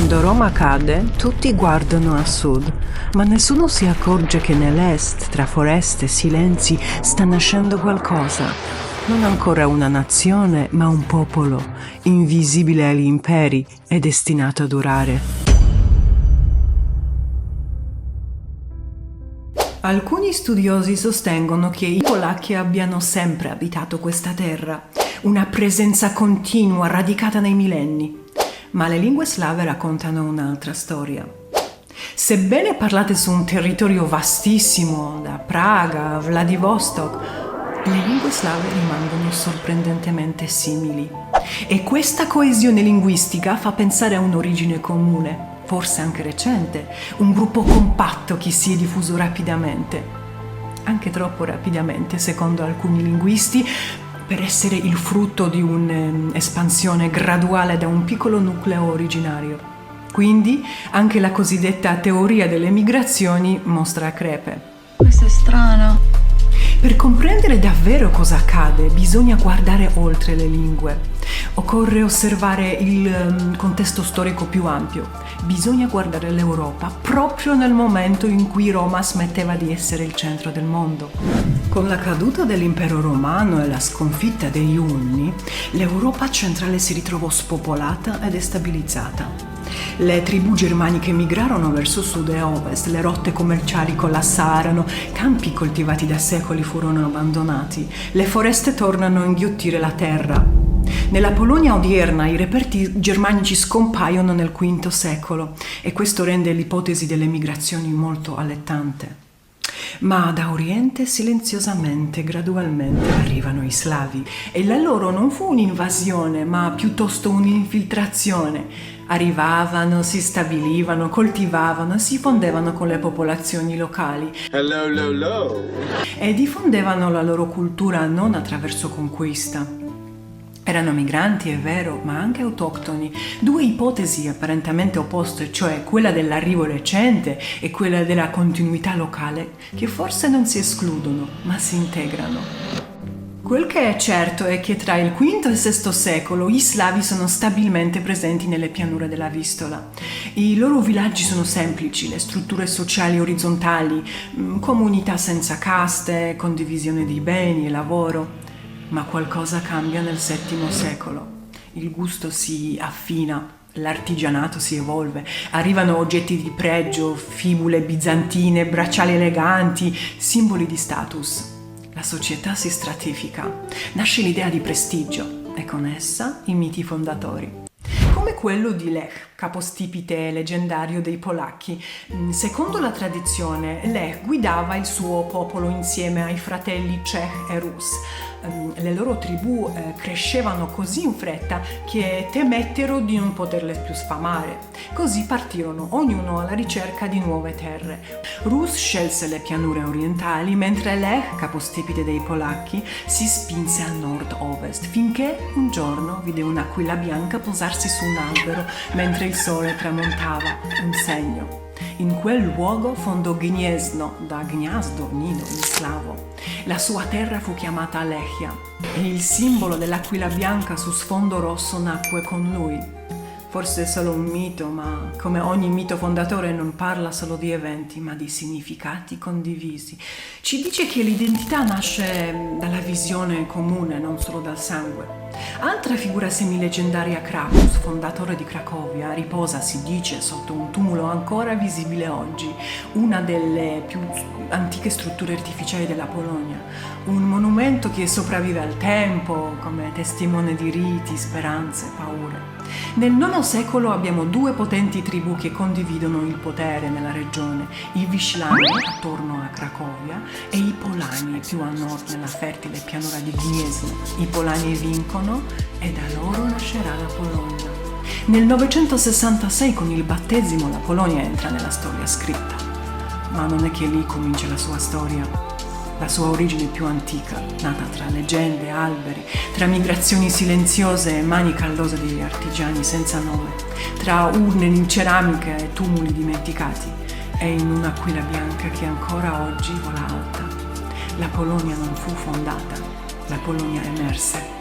Quando Roma cade, tutti guardano a sud, ma nessuno si accorge che nell'est, tra foreste e silenzi, sta nascendo qualcosa. Non ancora una nazione, ma un popolo, invisibile agli imperi e destinato a durare. Alcuni studiosi sostengono che i polacchi abbiano sempre abitato questa terra, una presenza continua radicata nei millenni. Ma le lingue slave raccontano un'altra storia. Sebbene parlate su un territorio vastissimo, da Praga a Vladivostok, le lingue slave rimangono sorprendentemente simili. E questa coesione linguistica fa pensare a un'origine comune, forse anche recente, un gruppo compatto che si è diffuso rapidamente, anche troppo rapidamente secondo alcuni linguisti, per essere il frutto di un'espansione graduale da un piccolo nucleo originario. Quindi anche la cosiddetta teoria delle migrazioni mostra crepe. Questo è strano. Per comprendere davvero cosa accade, bisogna guardare oltre le lingue. Occorre osservare il contesto storico più ampio. Bisogna guardare l'Europa proprio nel momento in cui Roma smetteva di essere il centro del mondo. Con la caduta dell'impero romano e la sconfitta degli Unni, l'Europa centrale si ritrovò spopolata e destabilizzata. Le tribù germaniche migrarono verso sud e ovest, le rotte commerciali collassarono, campi coltivati da secoli furono abbandonati, le foreste tornano a inghiottire la terra. Nella Polonia odierna i reperti germanici scompaiono nel V secolo e questo rende l'ipotesi delle migrazioni molto allettante. Ma da Oriente silenziosamente, gradualmente arrivano i slavi e la loro non fu un'invasione ma piuttosto un'infiltrazione. Arrivavano, si stabilivano, coltivavano, si fondevano con le popolazioni locali e diffondevano la loro cultura non attraverso conquista. Erano migranti, è vero, ma anche autoctoni. Due ipotesi apparentemente opposte, cioè quella dell'arrivo recente e quella della continuità locale, che forse non si escludono, ma si integrano. Quel che è certo è che tra il V e il VI secolo gli slavi sono stabilmente presenti nelle pianure della Vistola. I loro villaggi sono semplici, le strutture sociali orizzontali, comunità senza caste, condivisione di beni e lavoro. Ma qualcosa cambia nel VII secolo. Il gusto si affina, l'artigianato si evolve, arrivano oggetti di pregio, fibule bizantine, bracciali eleganti, simboli di status. La società si stratifica, nasce l'idea di prestigio e con essa i miti fondatori. Come quello di Lech, capostipite leggendario dei polacchi. Secondo la tradizione, Lech guidava il suo popolo insieme ai fratelli Czech e Rus. Le loro tribù crescevano così in fretta che temettero di non poterle più sfamare. Così partirono, ognuno alla ricerca di nuove terre. Rus scelse le pianure orientali, mentre Lech, capostipite dei polacchi, si spinse a nord-ovest, finché un giorno vide un'aquila bianca posarsi su un albero mentre il sole tramontava, un segno. In quel luogo fondò Gniezno, da Gniazdo, nido in slavo. La sua terra fu chiamata Lechia e il simbolo dell'aquila bianca su sfondo rosso nacque con lui. Forse è solo un mito, ma come ogni mito fondatore non parla solo di eventi, ma di significati condivisi. Ci dice che l'identità nasce dalla visione comune, non solo dal sangue. Altra figura semileggendaria, Krakus, fondatore di Cracovia, riposa, si dice, sotto un tumulo ancora visibile oggi, una delle più antiche strutture artificiali della Polonia. Un monumento che sopravvive al tempo, come testimone di riti, speranze, paure. Nel IX secolo abbiamo due potenti tribù che condividono il potere nella regione, i Wiślani attorno a Cracovia e i Polani più a nord nella fertile pianura di Gniezno. I Polani vincono e da loro nascerà la Polonia. Nel 966 con il battesimo la Polonia entra nella storia scritta, ma non è che lì comincia la sua storia. La sua origine più antica, nata tra leggende, alberi, tra migrazioni silenziose e mani callose degli artigiani senza nome, tra urne in ceramica e tumuli dimenticati, e in un'aquila bianca che ancora oggi vola alta. La Polonia non fu fondata, la Polonia emerse.